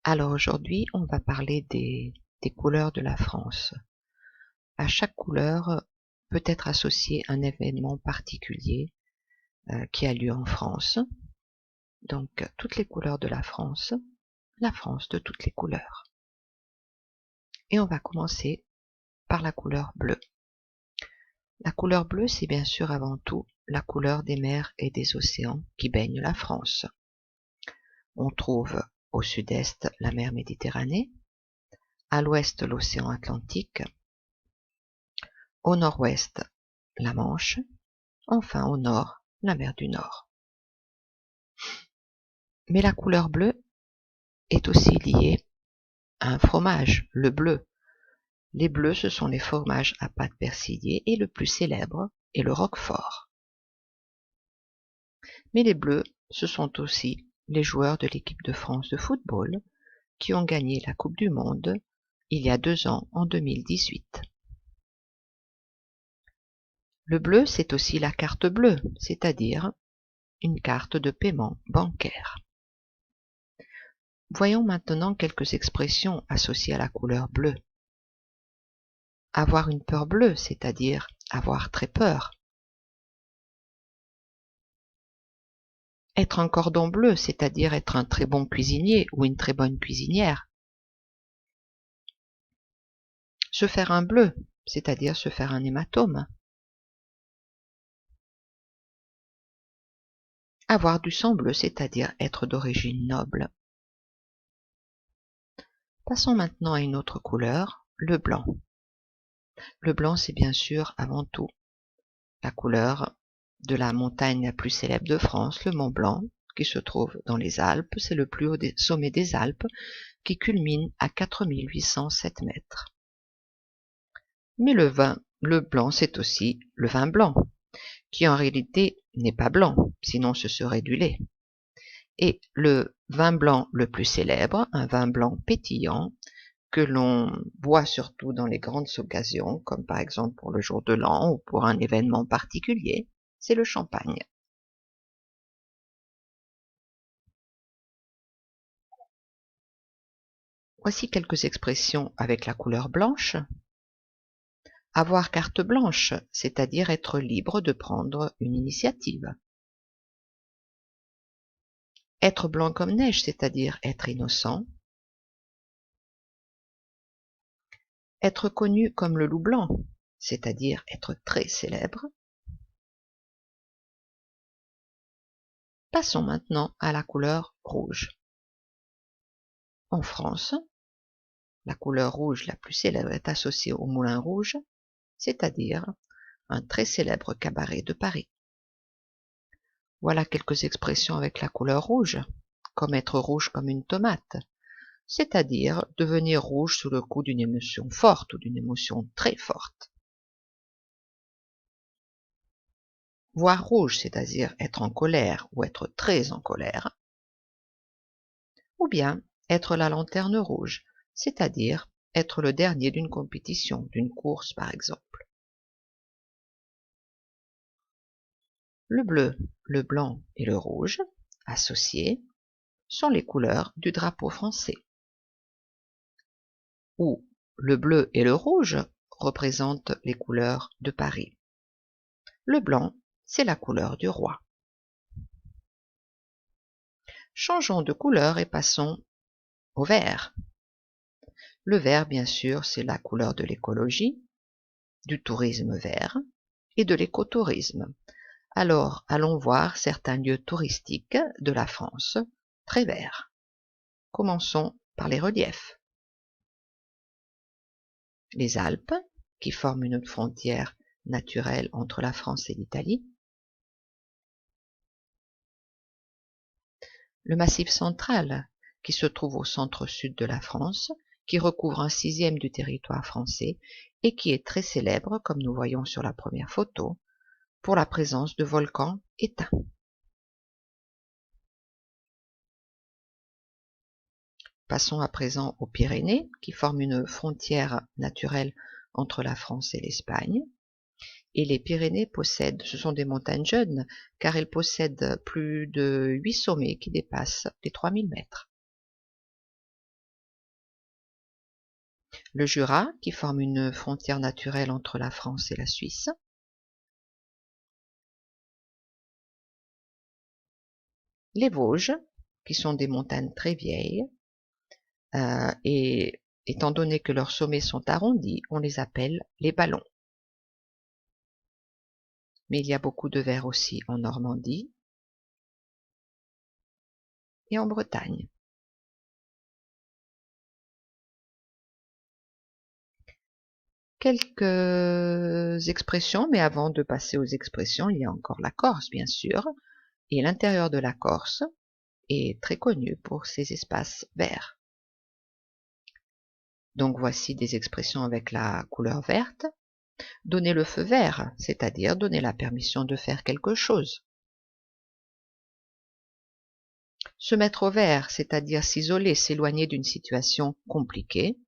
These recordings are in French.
Alors aujourd'hui, on va parler des couleurs de la France. À chaque couleur peut être associé un événement particulier qui a lieu en France. Donc, toutes les couleurs de la France de toutes les couleurs. Et on va commencer par la couleur bleue. La couleur bleue, c'est bien sûr avant tout la couleur des mers et des océans qui baignent la France. On trouve au sud-est la mer Méditerranée, à l'ouest l'océan Atlantique, au nord-ouest la Manche, enfin au nord la mer du Nord. Mais la couleur bleue est aussi liée à un fromage, le bleu. Les bleus, ce sont les fromages à pâte persillée et le plus célèbre est le Roquefort. Mais les bleus, ce sont aussi les joueurs de l'équipe de France de football qui ont gagné la Coupe du Monde il y a 2 ans, en 2018. Le bleu, c'est aussi la carte bleue, c'est-à-dire une carte de paiement bancaire. Voyons maintenant quelques expressions associées à la couleur bleue. Avoir une peur bleue, c'est-à-dire avoir très peur. Être un cordon bleu, c'est-à-dire être un très bon cuisinier ou une très bonne cuisinière. Se faire un bleu, c'est-à-dire se faire un hématome. Avoir du sang bleu, c'est-à-dire être d'origine noble. Passons maintenant à une autre couleur, le blanc. Le blanc, c'est bien sûr avant tout la couleur de la montagne la plus célèbre de France, le Mont Blanc, qui se trouve dans les Alpes. C'est le plus haut sommet des Alpes, qui culmine à 4807 mètres. Mais le blanc, c'est aussi le vin blanc, qui en réalité n'est pas blanc, sinon ce serait du lait. Et le vin blanc le plus célèbre, un vin blanc pétillant, que l'on boit surtout dans les grandes occasions, comme par exemple pour le jour de l'an ou pour un événement particulier, c'est le champagne. Voici quelques expressions avec la couleur blanche. Avoir carte blanche, c'est-à-dire être libre de prendre une initiative. Être blanc comme neige, c'est-à-dire être innocent. Être connu comme le loup blanc, c'est-à-dire être très célèbre. Passons maintenant à la couleur rouge. En France, la couleur rouge la plus célèbre est associée au Moulin Rouge, c'est-à-dire un très célèbre cabaret de Paris. Voilà quelques expressions avec la couleur rouge, comme être rouge comme une tomate, c'est-à-dire devenir rouge sous le coup d'une émotion forte ou d'une émotion très forte. Voir rouge, c'est-à-dire être en colère ou être très en colère. Ou bien être la lanterne rouge, c'est-à-dire être le dernier d'une compétition, d'une course par exemple. Le bleu, le blanc et le rouge, associés, sont les couleurs du drapeau français, où le bleu et le rouge représentent les couleurs de Paris. Le blanc, c'est la couleur du roi. Changeons de couleur et passons au vert. Le vert, bien sûr, c'est la couleur de l'écologie, du tourisme vert et de l'écotourisme. Alors, allons voir certains lieux touristiques de la France très verts. Commençons par les reliefs. Les Alpes, qui forment une frontière naturelle entre la France et l'Italie. Le Massif central, qui se trouve au centre-sud de la France, qui recouvre un 1/6 du territoire français et qui est très célèbre, comme nous voyons sur la première photo, pour la présence de volcans éteints. Passons à présent aux Pyrénées, qui forment une frontière naturelle entre la France et l'Espagne. Et les Pyrénées ce sont des montagnes jeunes, car elles possèdent plus de 8 sommets qui dépassent les 3000 mètres. le Jura, qui forme une frontière naturelle entre la France et la Suisse, les Vosges, qui sont des montagnes très vieilles, et étant donné que leurs sommets sont arrondis, on les appelle les ballons. Mais il y a beaucoup de vers aussi en Normandie et en Bretagne. Quelques expressions, mais avant de passer aux expressions, il y a encore la Corse, bien sûr, et l'intérieur de la Corse est très connu pour ses espaces verts. Donc voici des expressions avec la couleur verte. Donner le feu vert, c'est-à-dire donner la permission de faire quelque chose. Se mettre au vert, c'est-à-dire s'isoler, s'éloigner d'une situation compliquée.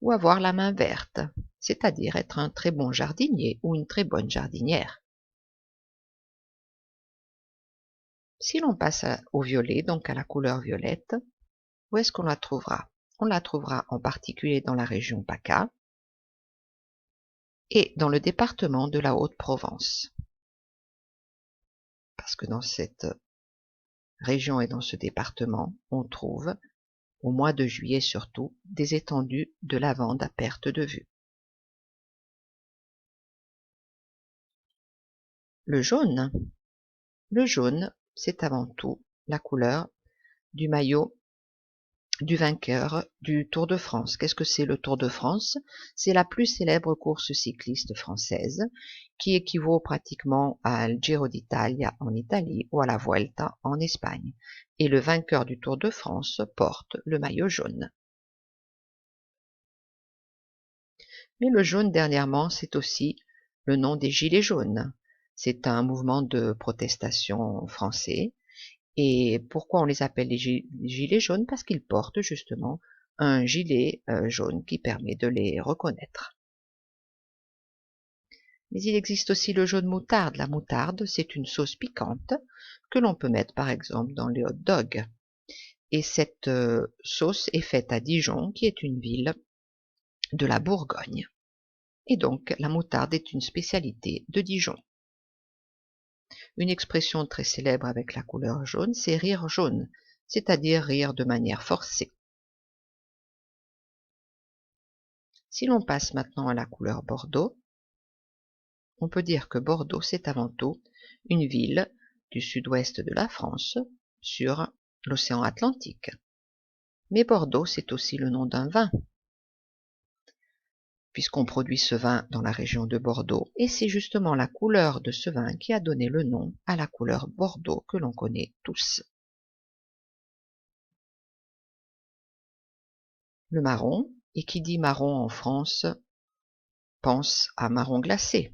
Ou avoir la main verte, c'est-à-dire être un très bon jardinier ou une très bonne jardinière. Si l'on passe au violet, donc à la couleur violette, où est-ce qu'on la trouvera? On la trouvera en particulier dans la région PACA et dans le département de la Haute-Provence. Parce que dans cette région et dans ce département, on trouve, au mois de juillet surtout, des étendues de lavande à perte de vue. Le jaune, c'est avant tout la couleur du maillot du vainqueur du Tour de France. Qu'est-ce que c'est le Tour de France? C'est la plus célèbre course cycliste française qui équivaut pratiquement à le Giro d'Italia en Italie ou à la Vuelta en Espagne. Et le vainqueur du Tour de France porte le maillot jaune. Mais le jaune, dernièrement, c'est aussi le nom des Gilets jaunes. C'est un mouvement de protestation français. Et pourquoi on les appelle les gilets jaunes? Parce qu'ils portent justement un gilet jaune qui permet de les reconnaître. Mais il existe aussi le jaune moutarde. La moutarde, c'est une sauce piquante que l'on peut mettre par exemple dans les hot dogs. Et cette sauce est faite à Dijon, qui est une ville de la Bourgogne. Et donc la moutarde est une spécialité de Dijon. Une expression très célèbre avec la couleur jaune, c'est rire jaune, c'est-à-dire rire de manière forcée. Si l'on passe maintenant à la couleur bordeaux, on peut dire que Bordeaux, c'est avant tout une ville du sud-ouest de la France, sur l'océan Atlantique. Mais Bordeaux, c'est aussi le nom d'un vin, puisqu'on produit ce vin dans la région de Bordeaux, et c'est justement la couleur de ce vin qui a donné le nom à la couleur Bordeaux que l'on connaît tous. Le marron, et qui dit marron en France pense à marron glacé,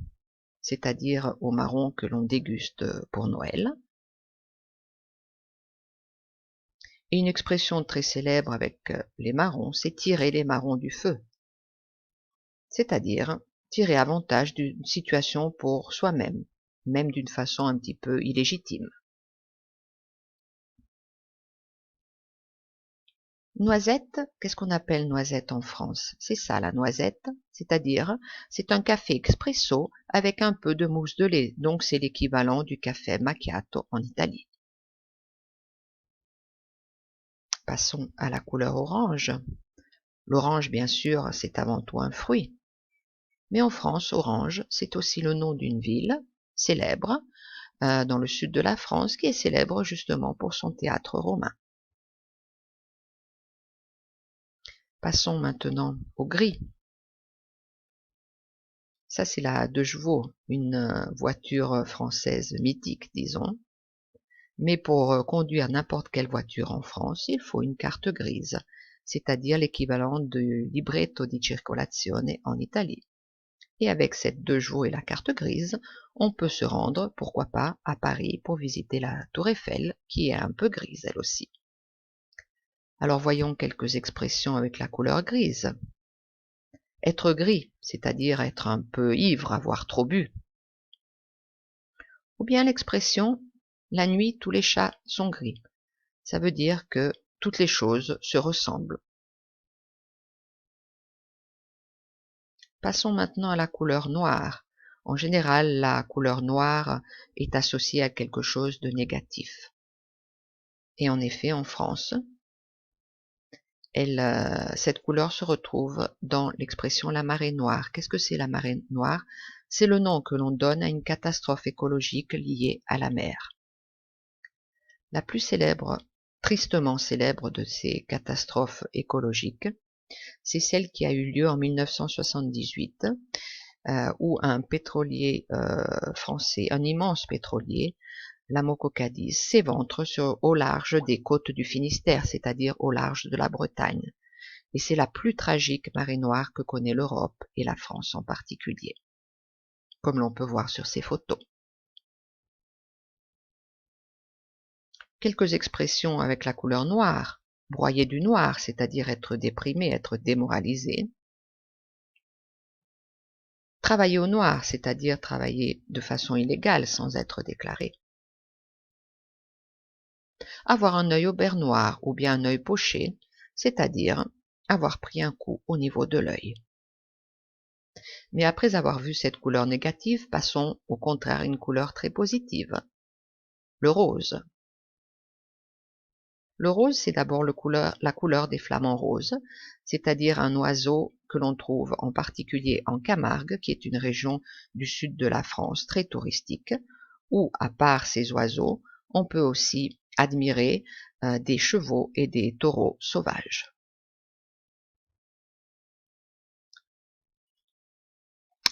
c'est-à-dire au marron que l'on déguste pour Noël. Et une expression très célèbre avec les marrons, c'est tirer les marrons du feu, c'est-à-dire tirer avantage d'une situation pour soi-même, même d'une façon un petit peu illégitime. Noisette, qu'est-ce qu'on appelle noisette en France? C'est ça la noisette, c'est-à-dire c'est un café expresso avec un peu de mousse de lait, donc c'est l'équivalent du café macchiato en Italie. Passons à la couleur orange. L'orange, bien sûr, c'est avant tout un fruit. Mais en France, Orange, c'est aussi le nom d'une ville célèbre dans le sud de la France, qui est célèbre justement pour son théâtre romain. Passons maintenant au gris. Ça, c'est la 2 chevaux, une voiture française mythique, disons. Mais pour conduire n'importe quelle voiture en France, il faut une carte grise, c'est-à-dire l'équivalent du libretto di circolazione en Italie. Et avec cette 2 chevaux et la carte grise, on peut se rendre, pourquoi pas, à Paris pour visiter la Tour Eiffel, qui est un peu grise elle aussi. Alors voyons quelques expressions avec la couleur grise. Être gris, c'est-à-dire être un peu ivre, avoir trop bu. Ou bien l'expression « la nuit tous les chats sont gris ». Ça veut dire que toutes les choses se ressemblent. Passons maintenant à la couleur noire. En général, la couleur noire est associée à quelque chose de négatif. Et en effet, en France, cette couleur se retrouve dans l'expression la marée noire. Qu'est-ce que c'est la marée noire? C'est le nom que l'on donne à une catastrophe écologique liée à la mer. La plus célèbre, tristement célèbre de ces catastrophes écologiques, c'est celle qui a eu lieu en 1978, où un pétrolier français, un immense pétrolier, l'Amoco Cadiz, s'éventre au large des côtes du Finistère, c'est-à-dire au large de la Bretagne. Et c'est la plus tragique marée noire que connaît l'Europe et la France en particulier, comme l'on peut voir sur ces photos. Quelques expressions avec la couleur noire. Broyer du noir, c'est-à-dire être déprimé, être démoralisé. Travailler au noir, c'est-à-dire travailler de façon illégale sans être déclaré. Avoir un œil au beurre noir ou bien un œil poché, c'est-à-dire avoir pris un coup au niveau de l'œil. Mais après avoir vu cette couleur négative, passons au contraire à une couleur très positive, le rose. Le rose, c'est d'abord la couleur des flamants roses, c'est-à-dire un oiseau que l'on trouve en particulier en Camargue, qui est une région du sud de la France très touristique, où, à part ces oiseaux, on peut aussi admirer des chevaux et des taureaux sauvages.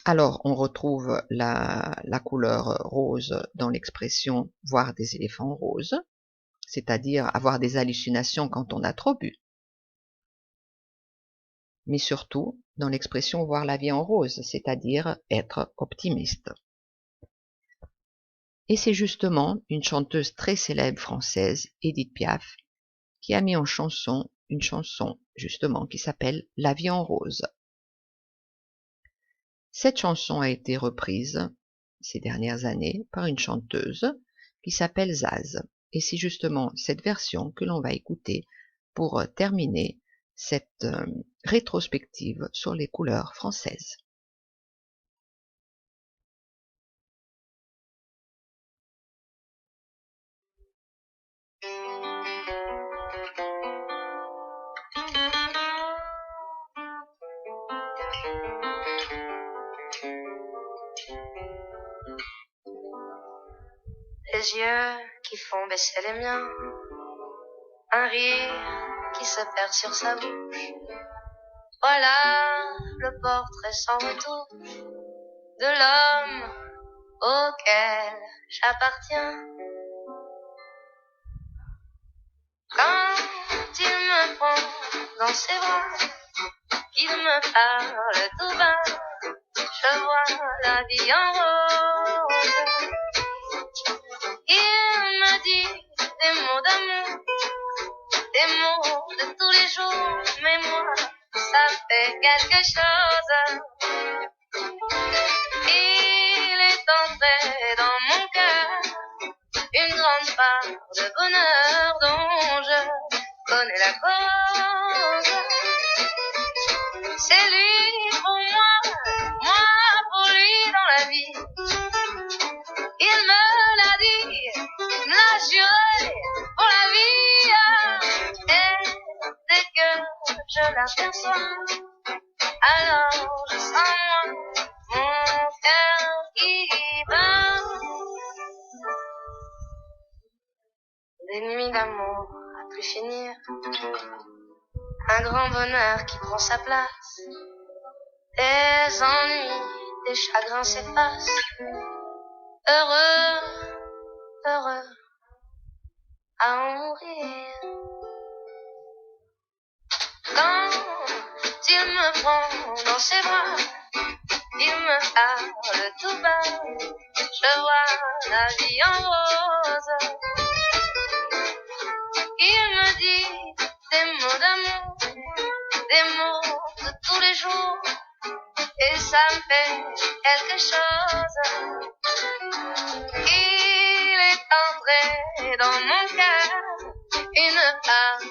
Alors, on retrouve la couleur rose dans l'expression « voir des éléphants roses », c'est-à-dire avoir des hallucinations quand on a trop bu. Mais surtout dans l'expression « voir la vie en rose », c'est-à-dire être optimiste. Et c'est justement une chanteuse très célèbre française, Édith Piaf, qui a mis en chanson une chanson justement qui s'appelle « La vie en rose ». Cette chanson a été reprise ces dernières années par une chanteuse qui s'appelle Zaz. Et c'est justement cette version que l'on va écouter pour terminer cette rétrospective sur les couleurs françaises. Les yeux qui font baisser les miens, un rire qui se perd sur sa bouche. Voilà le portrait sans retouche de l'homme auquel j'appartiens. Quand il me prend dans ses bras, qu'il me parle tout bas, je vois la vie en rose. Il me dit des mots d'amour, des mots de tous les jours, mais moi, ça fait quelque chose. Il est entré dans mon cœur une grande part de bonheur dont je connais la cause. C'est lui pour moi pour lui dans la vie. Il me l'a dit, me l'a juré pour la vie. Et dès que je l'aperçois, alors je sens moi mon cœur qui bat. Des nuits d'amour à plus finir, un grand bonheur qui prend sa place. Des ennuis, des chagrins s'effacent. Heureux, heureux à en mourir. Quand il me prend dans ses bras, il me parle tout bas, je vois la vie en rose. Il me dit des mots d'amour, des mots de tous les jours, et ça me fait quelque chose. Il est entré dans mon cœur une part